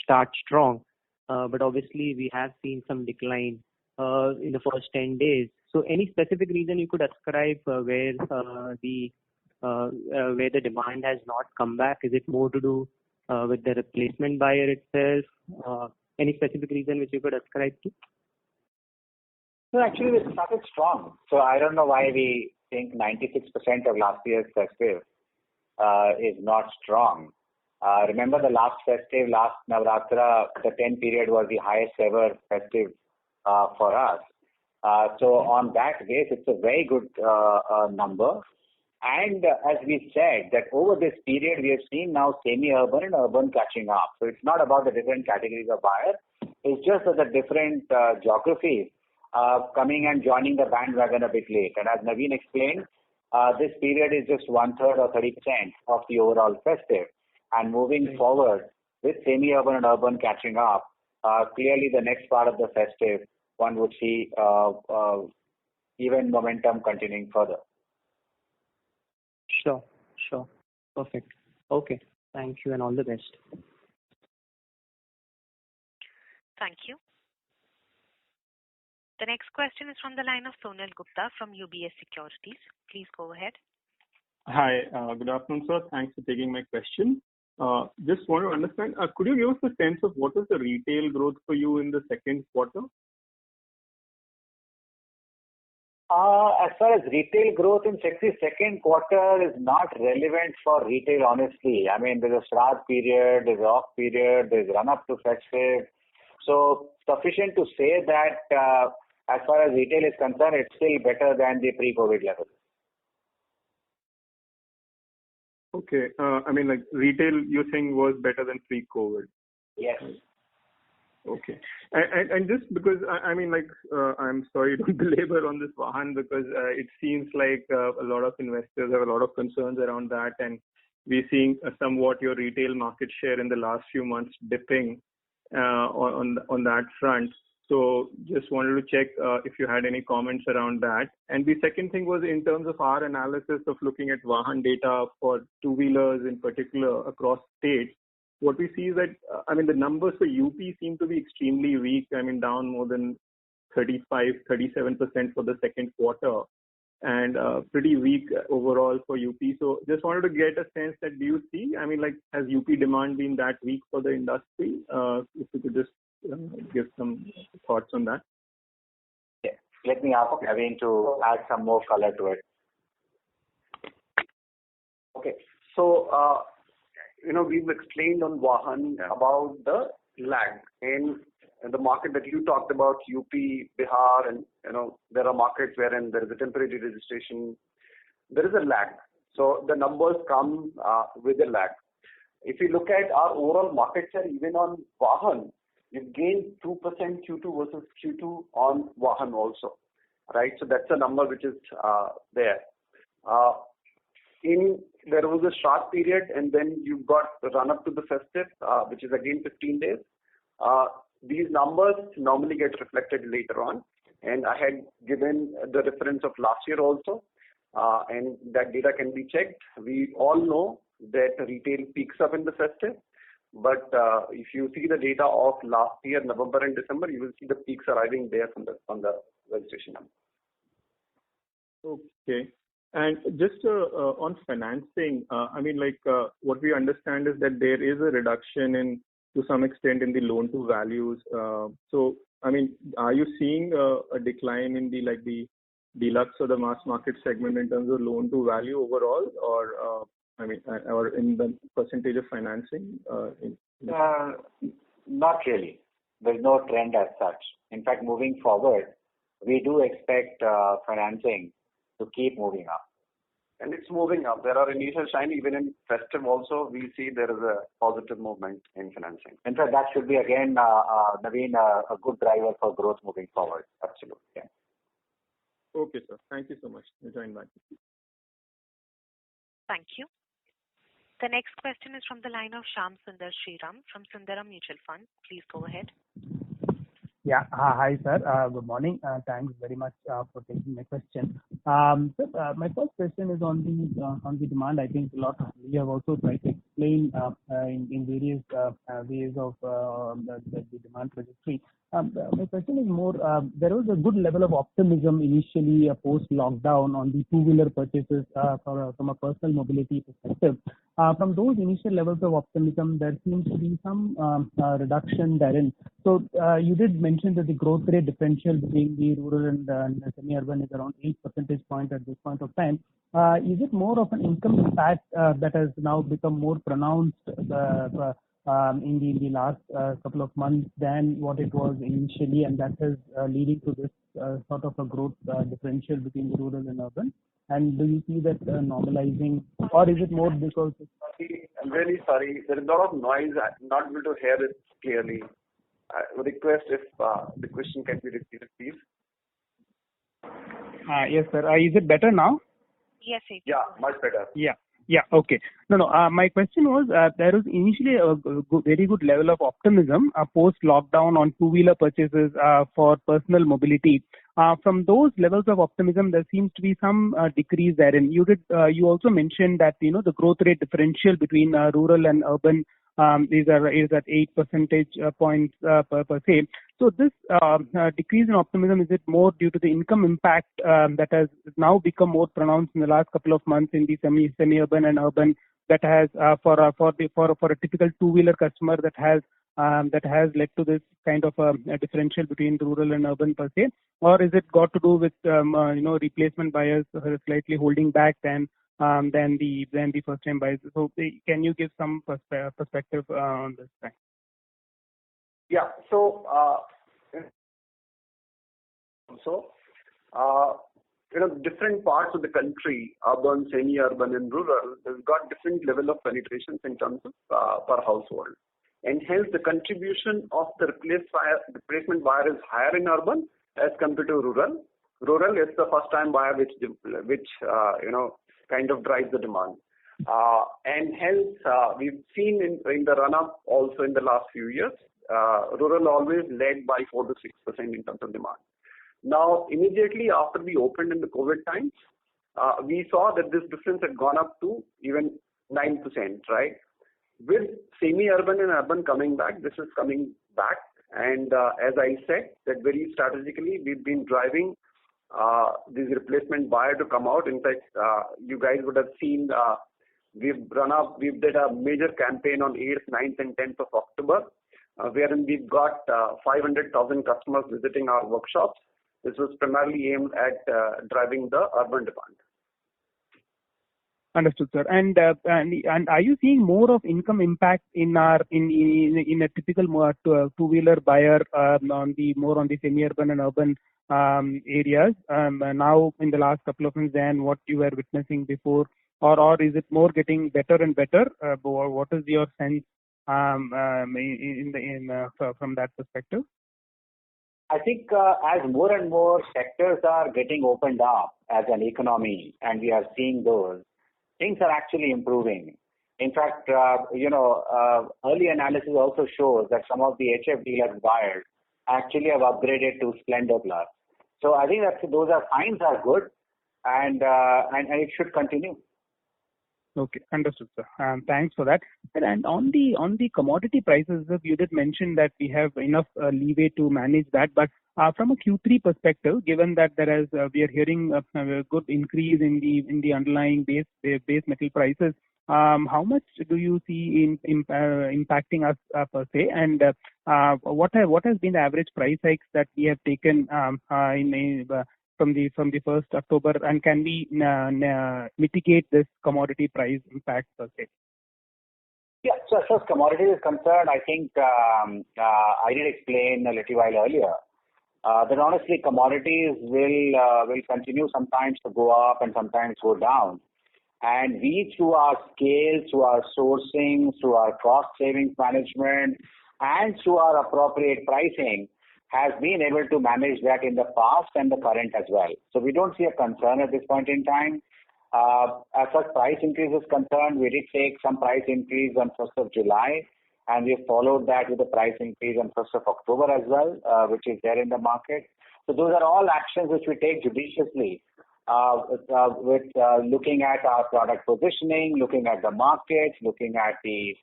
start strong. But obviously we have seen some decline in the first 10 days. So any specific reason you could ascribe where the demand has not come back? Is it more to do with the replacement buyer itself? Any specific reason which you could ascribe to? No, actually we started strong. So I don't know why we think 96% of last year's festive is not strong. Remember the last festive, last Navratra, the 10 period was the highest ever festive for us. So on that base, it's a very good number. And as we said, that over this period, we have seen now semi-urban and urban catching up. So it's not about the different categories of buyers. It's just that the different geographies coming and joining the bandwagon a bit late. And as Naveen explained, this period is just 1/3 or 30% of the overall festive. And moving forward, with semi-urban and urban catching up, clearly the next part of the festive, one would see even momentum continuing further. Sure. Perfect. Okay. Thank you and all the best. Thank you. The next question is from the line of Sonal Gupta from UBS Securities. Please go ahead. Hi. Good afternoon, sir. Thanks for taking my question. Just want to understand, could you give us a sense of what was the retail growth for you in the second quarter? As far as retail growth in second quarter is not relevant for retail, honestly. There's a Shraddh period, there's off period, there's run up to festive. So sufficient to say that as far as retail is concerned, it's still better than the pre-COVID level. Okay. Retail you think was better than pre-COVID? Yes. Okay. And just because, I'm sorry to belabor on this Vahan, because it seems like a lot of investors have a lot of concerns around that, and we're seeing somewhat your retail market share in the last few months dipping on that front. So just wanted to check if you had any comments around that. And the second thing was in terms of our analysis of looking at Vahan data for two-wheelers in particular across states. What we see is that, the numbers for UP seem to be extremely weak, down more than 35-37% for the second quarter, and pretty weak overall for UP. So just wanted to get a sense that do you see, has UP demand been that weak for the industry? If you could just give some thoughts on that. Yeah. Let me ask Naveen to add some more color to it. Okay. So, we've explained on Vahan about the lag in the market that you talked about, UP, Bihar, and, there are markets wherein there is a temporary registration. There is a lag. So the numbers come with a lag. If you look at our overall market share, even on Vahan, we've gained 2% Q2 versus Q2 on Vahan also, right? So that's a number which is there. There was a short period, and then you've got the run up to the festive, which is again 15 days. These numbers normally get reflected later on, and I had given the reference of last year also, and that data can be checked. We all know that retail peaks up in the festive, but if you see the data of last year, November and December, you will see the peaks arriving there from the registration number. Okay. And just on financing, what we understand is that there is a reduction to some extent in the loan to values. So, are you seeing a decline in the deluxe or the mass market segment in terms of loan to value overall, or in the percentage of financing? Not really. There's no trend as such. In fact, moving forward, we do expect financing to keep moving up. and it's moving up. There are initial signs even in festive also. We see there is a positive movement in financing. In fact, that should be again, Naveen, a good driver for growth moving forward. Absolutely. Yeah. Okay, sir. Thank you so much. I'll join back. Thank you. The next question is from the line of Shyam Sundar Sriram from Sundaram Mutual Fund. Please go ahead. Yeah. Hi, sir. Good morning. Thanks very much for taking my question. Sir, my first question is on the demand. I think we have also tried to explain in various ways of the demand trajectory. My question is more, there was a good level of optimism initially post-lockdown on the two-wheeler purchases from a personal mobility perspective. From those initial levels of optimism, there seems to be some reduction therein. So you did mention that the growth rate differential between the rural and the semi-urban is around 8 percentage points at this point of time. Is it more of an income impact that has now become more pronounced in the last couple of months than what it was initially, and that is leading to this sort of a growth differential between the rural and urban? And do you see that normalizing, or is it more because... I'm really sorry. There is a lot of noise. I'm not able to hear it clearly. I would request if the question can be repeated, please. Yes, sir. Is it better now? Yes, it is. Yeah, much better. Yeah. Okay. No. My question was, there was initially a very good level of optimism post-lockdown on two-wheeler purchases for personal mobility. From those levels of optimism, there seems to be some decrease therein. You also mentioned that the growth rate differential between rural and urban is at 8 percentage points per se. So this decrease in optimism, is it more due to the income impact that has now become more pronounced in the last couple of months in the semi-urban and urban, that has for a typical two-wheeler customer that has led to this kind of a differential between rural and urban per se, or is it got to do with replacement buyers slightly holding back than the first time buyers? So can you give some perspective on this thing? Yeah. So different parts of the country, urban, semi-urban, and rural, has got different level of penetrations in terms of per household, and hence the contribution of the replacement buyer is higher in urban as compared to rural. Rural is the first-time buyer, which kind of drives the demand, and hence we've seen in the run-up also in the last few years, rural always led by 4 to 6% in terms of demand. Now, immediately after we opened in the COVID times, we saw that this difference had gone up to even 9%, right? With semi-urban and urban coming back, this is coming back. And as I said, that very strategically, we've been driving this replacement buyer to come out. In fact, you guys would have seen we did a major campaign on 8th, 9th, and 10th of October, wherein we've got 500,000 customers visiting our workshops. This was primarily aimed at driving the urban demand. Understood, sir. And are you seeing more of income impact in a typical two-wheeler buyer on the semi-urban and urban areas now in the last couple of months than what you were witnessing before, or is it more getting better and better? What is your sense from that perspective? I think as more and more sectors are getting opened up as an economy, and we are seeing those, things are actually improving. In fact, early analysis also shows that some of the HF dealers buyers actually have upgraded to Splendor Plus. So I think that those signs are good, and it should continue. Okay, understood, sir. Thanks for that. And on the commodity prices, you did mention that we have enough leeway to manage that. But from a Q3 perspective, given that we are hearing a good increase in the underlying base metal prices, how much do you see impacting us per se? And what has been the average price hikes that we have taken from the 1st October, and can we mitigate this commodity price impact per se? Yeah, so as far as commodity is concerned, I think I did explain a little while earlier that honestly commodities will continue sometimes to go up and sometimes go down. And we, through our scale, through our sourcing, through our cost savings management, and through our appropriate pricing, have been able to manage that in the past and the current as well. So we don't see a concern at this point in time. As far as price increase is concerned, we did take some price increase on 1st of July, and we followed that with a price increase on 1st of October as well, which is there in the market. So those are all actions which we take judiciously with looking at our product positioning, looking at the market, looking at the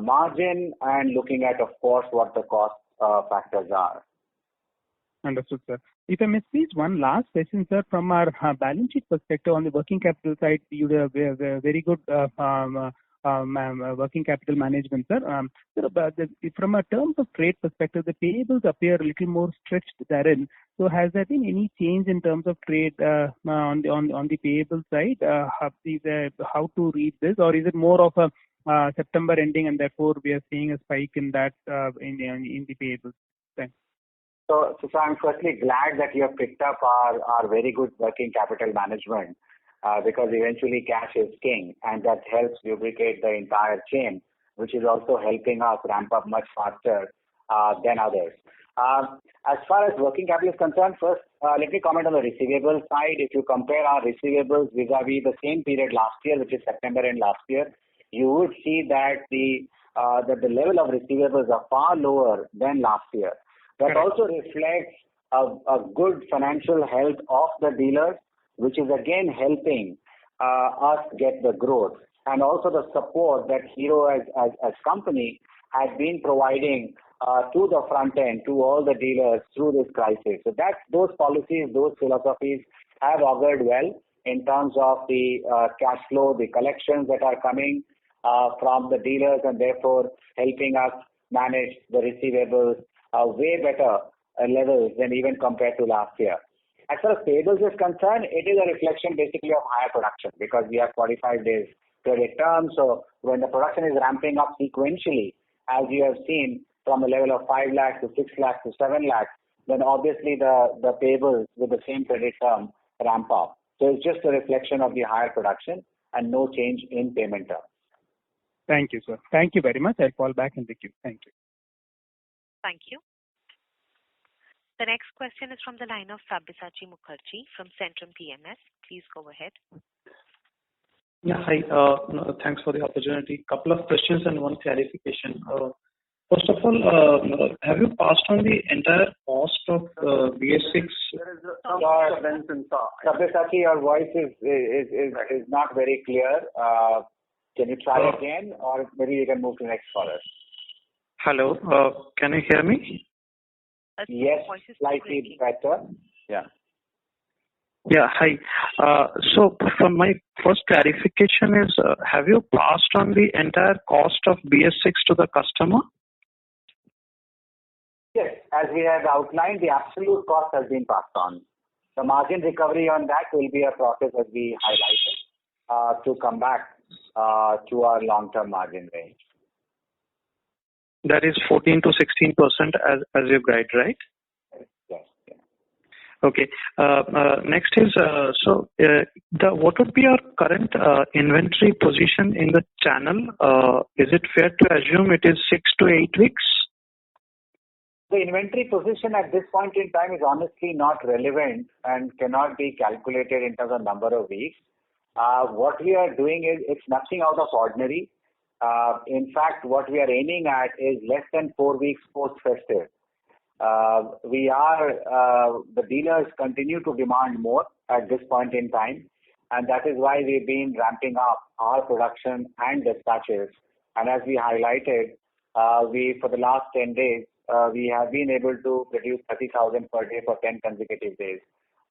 margin, and looking at, of course, what the cost factors are. Understood, sir. If I may squeeze one last question, sir, from our balance sheet perspective on the working capital side, you have very good working capital management, sir. From a terms of trade perspective, the payables appear a little more stretched therein. So has there been any change in terms of trade on the payable side? How to read this, or is it more of a September ending, and therefore we are seeing a spike in that in the payables? Thanks. So I'm firstly glad that you have picked up our very good working capital management because eventually cash is king, and that helps lubricate the entire chain, which is also helping us ramp up much faster than others. As far as working capital is concerned, first let me comment on the receivables side. If you compare our receivables vis-a-vis the same period last year, which is September end last year, you would see that the level of receivables are far lower than last year. That also reflects a good financial health of the dealers, which is again helping us get the growth, and also the support that Hero as company has been providing to the front end, to all the dealers through this crisis. So that those policies, those philosophies have augured well in terms of the cash flow, the collections that are coming from the dealers, and therefore helping us manage the receivables way better levels than even compared to last year. As far as payables is concerned, it is a reflection basically of higher production because we have 45 days credit term. So when the production is ramping up sequentially, as you have seen from a level of 5 lakhs to 6 lakhs to 7 lakhs, then obviously the payables with the same credit term ramp up. So it's just a reflection of the higher production and no change in payment terms. Thank you, sir. Thank you very much. I'll fall back in the queue. Thank you. Thank you. The next question is from the line of Sabyasachi Mukherjee from Centrum PMS. Please go ahead. Yeah, hi. Thanks for the opportunity. Couple of questions and one clarification. First of all, have you passed on the entire cost of BS6? Sabyasachi, your voice is not very clear. Can you try again, or maybe you can move to the next caller? Hello, can you hear me? Yes, slightly better. Yeah. Yeah, hi. So for my first clarification is, have you passed on the entire cost of BS6 to the customer? Yes, as we have outlined, the absolute cost has been passed on. The margin recovery on that will be a process as we highlighted to come back to our long-term margin range. That is 14 to 16% as you guide, right? Yes. Yeah. Okay. Next is, what would be your current inventory position in the channel? Is it fair to assume it is 6 to 8 weeks? The inventory position at this point in time is honestly not relevant and cannot be calculated in terms of number of weeks. What we are doing is, it's nothing out of ordinary. In fact, what we are aiming at is less than 4 weeks post-festive. The dealers continue to demand more at this point in time, and that is why we've been ramping up our production and dispatches. And as we highlighted, for the last 10 days, we have been able to produce 30,000 per day for 10 consecutive days.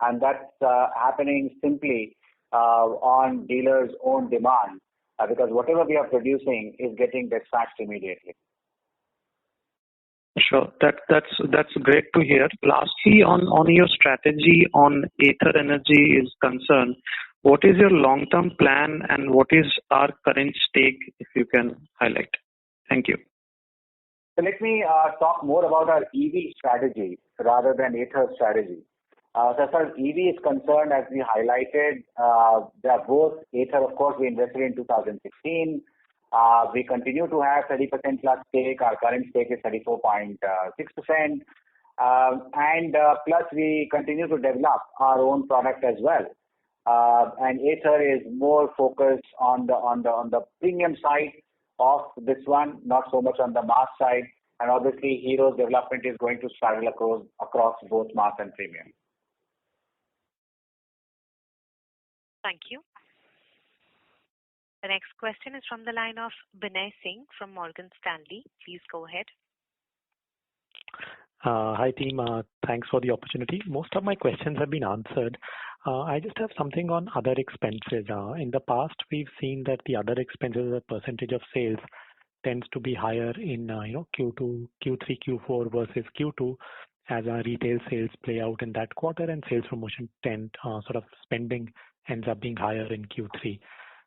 And that's happening simply on dealers' own demand. Because whatever we are producing is getting dispatched immediately. Sure, that's great to hear. Lastly, on your strategy on Ather Energy is concerned, what is your long-term plan and what is our current stake, if you can highlight? Thank you. So let me talk more about our EV strategy rather than Ather strategy. As far as EV is concerned, as we highlighted, they are both Ather, of course, we invested in 2016. We continue to have 30% plus stake. Our current stake is 34.6%. Plus we continue to develop our own product as well. And Ather is more focused on the premium side of this one, not so much on the mass side. And obviously, Hero's development is going to straddle across both mass and premium. Thank you. The next question is from the line of Binay Singh from Morgan Stanley. Please go ahead. Hi team, thanks for the opportunity. Most of my questions have been answered. I just have something on other expenses. In the past, we've seen that the other expenses as a percentage of sales tends to be higher in Q2, Q3, Q4 versus Q2 as our retail sales play out in that quarter and sales promotion sort of spending ends up being higher in Q3.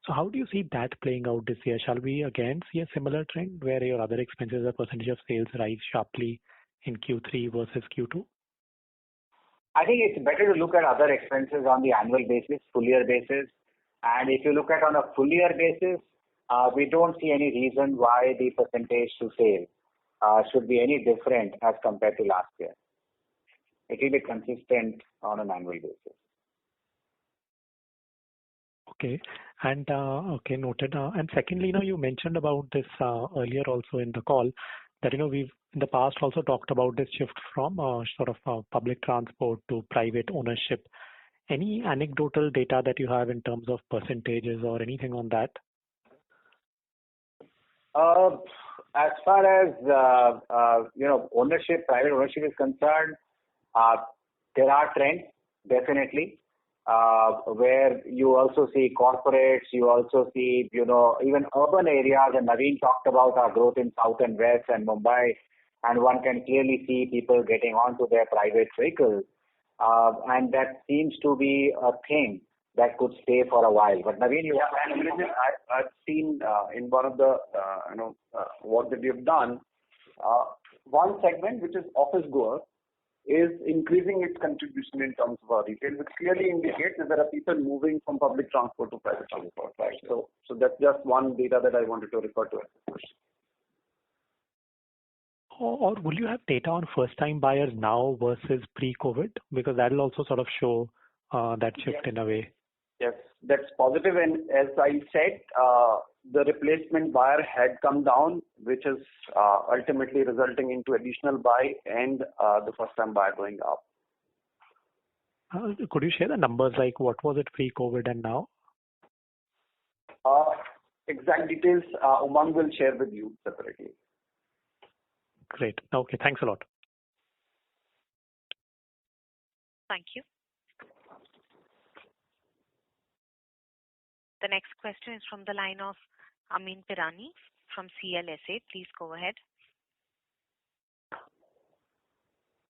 So how do you see that playing out this year? Shall we again see a similar trend where your other expenses as a percentage of sales rise sharply in Q3 versus Q2? I think it's better to look at other expenses on the annual basis, full year basis. And if you look at on a full year basis, we don't see any reason why the percentage to sales should be any different as compared to last year. It will be consistent on an annual basis. Okay. And okay, noted. And secondly, you mentioned about this earlier also in the call that we've in the past also talked about this shift from sort of public transport to private ownership. Any anecdotal data that you have in terms of percentages or anything on that? As far as ownership, private ownership is concerned, there are trends definitely. Where you also see corporates, you also see, even urban areas, and Naveen talked about our growth in South and West and Mumbai, and one can clearly see people getting onto their private vehicles. And that seems to be a thing that could stay for a while. But Naveen, I've seen in one of the, what that we have done, one segment, which is office goer, is increasing its contribution in terms of our retail, which clearly indicates that there are people moving from public transport to private transport, right? So that's just one data that I wanted to refer to as a question. Or will you have data on first-time buyers now versus pre-COVID? Because that will also sort of show that shift in a way. Yes, that's positive. And as I said, the replacement buyer had come down, which is ultimately resulting into additional buy and the first-time buyer going up. Could you share the numbers, like what was it pre-COVID and now? Exact details Umang will share with you separately. Great. Okay, thanks a lot. Thank you. The next question is from the line of Amyn Pirani from CLSA. Please go ahead.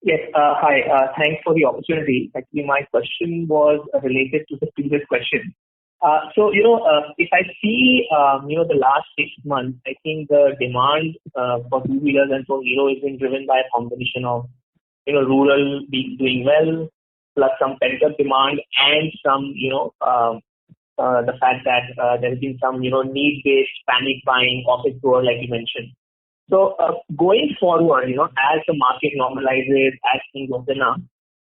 Yes, hi. Thanks for the opportunity. Actually, my question was related to the previous question. If I see, the last 6 months, I think the demand for two-wheelers and for Hero has been driven by a combination of, rural doing well, plus some pent-up demand and some, the fact that there has been some, need-based panic buying, office tour, like you mentioned. So going forward, as the market normalizes, as things open up,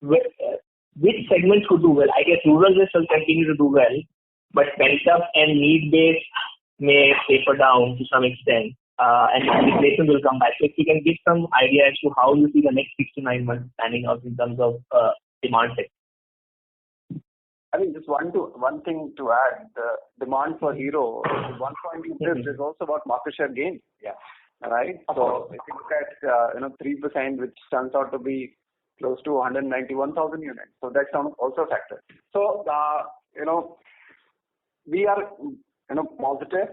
which segments could do well? I guess rural will still continue to do well, but pent-up and need-based may taper down to some extent, and inflation will come back. So if you can give some idea as to how you see the next 6 to 9 months panning out in terms of demand sector. I think just one thing to add, the demand for Hero, one point in this is also about market share gain. Yeah. Right? So if you look at 3%, which turns out to be close to 191,000 units. So that's also a factor. So, we are positive.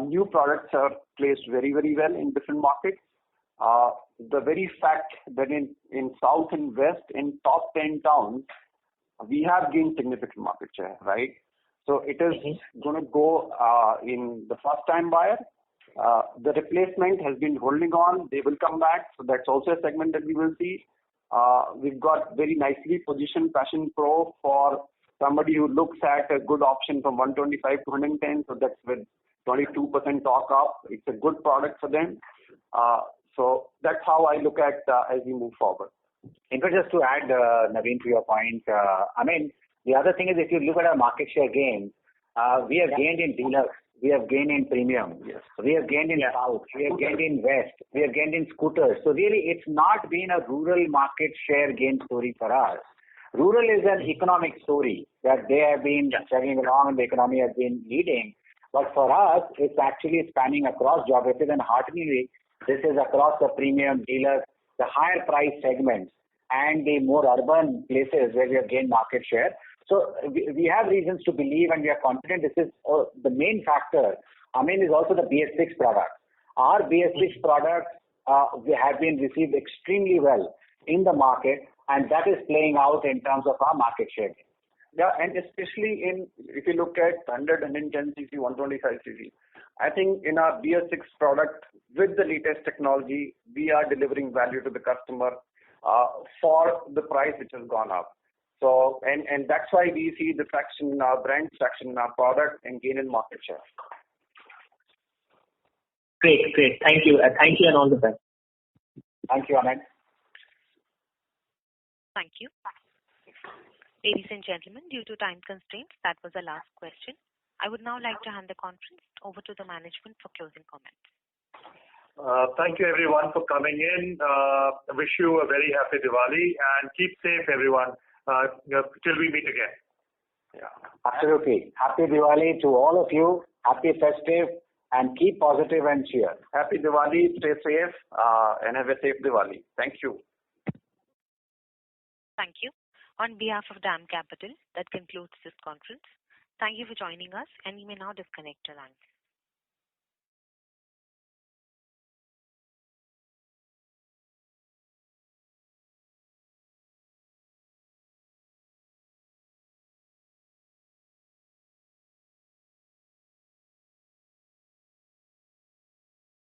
New products are placed very, very well in different markets. The very fact that in South and West, in top 10 towns, we have gained significant market share, right? So it is going to go in the first-time buyer. The replacement has been holding on. They will come back. So that's also a segment that we will see. We've got very nicely positioned Passion Pro for somebody who looks at a good option from 125 to 110. So that's with 22% talk up. It's a good product for them. So that's how I look at as we move forward. In fact, just to add, Naveen, to your point, the other thing is if you look at our market share gains, we have gained in deluxe, we have gained in premium, we have gained in south, we have gained in west, we have gained in scooters. So really, it's not been a rural market share gain story for us. Rural is an economic story that they have been chugging along and the economy has been leading. But for us, it's actually spanning across geographies, and hearteningly, this is across the premium, dealers, the higher price segments, and the more urban places where we have gained market share. So we have reasons to believe, and we are confident this is the main factor. Is also the BS6 product. Our BS6 products have been received extremely well in the market, and that is playing out in terms of our market share. Yeah, and especially if you look at 100, 110 cc, 125 cc, I think in our BS6 product with the latest technology, we are delivering value to the customer for the price which has gone up. So, and that's why we see the traction in our brand, traction in our product, and gain in market share. Great. Thank you. Thank you and all the best. Thank you, Ahmed. Thank you. Ladies and gentlemen, due to time constraints, that was the last question. I would now like to hand the conference over to the management for closing comments. Thank you everyone for coming in. I wish you a very happy Diwali and keep safe everyone till we meet again. Yeah, absolutely. Happy Diwali to all of you. Happy festive and keep positive and cheer. Happy Diwali, stay safe and have a safe Diwali. Thank you. Thank you. On behalf of DAM Capital, that concludes this conference. Thank you for joining us, and you may now disconnect your lines.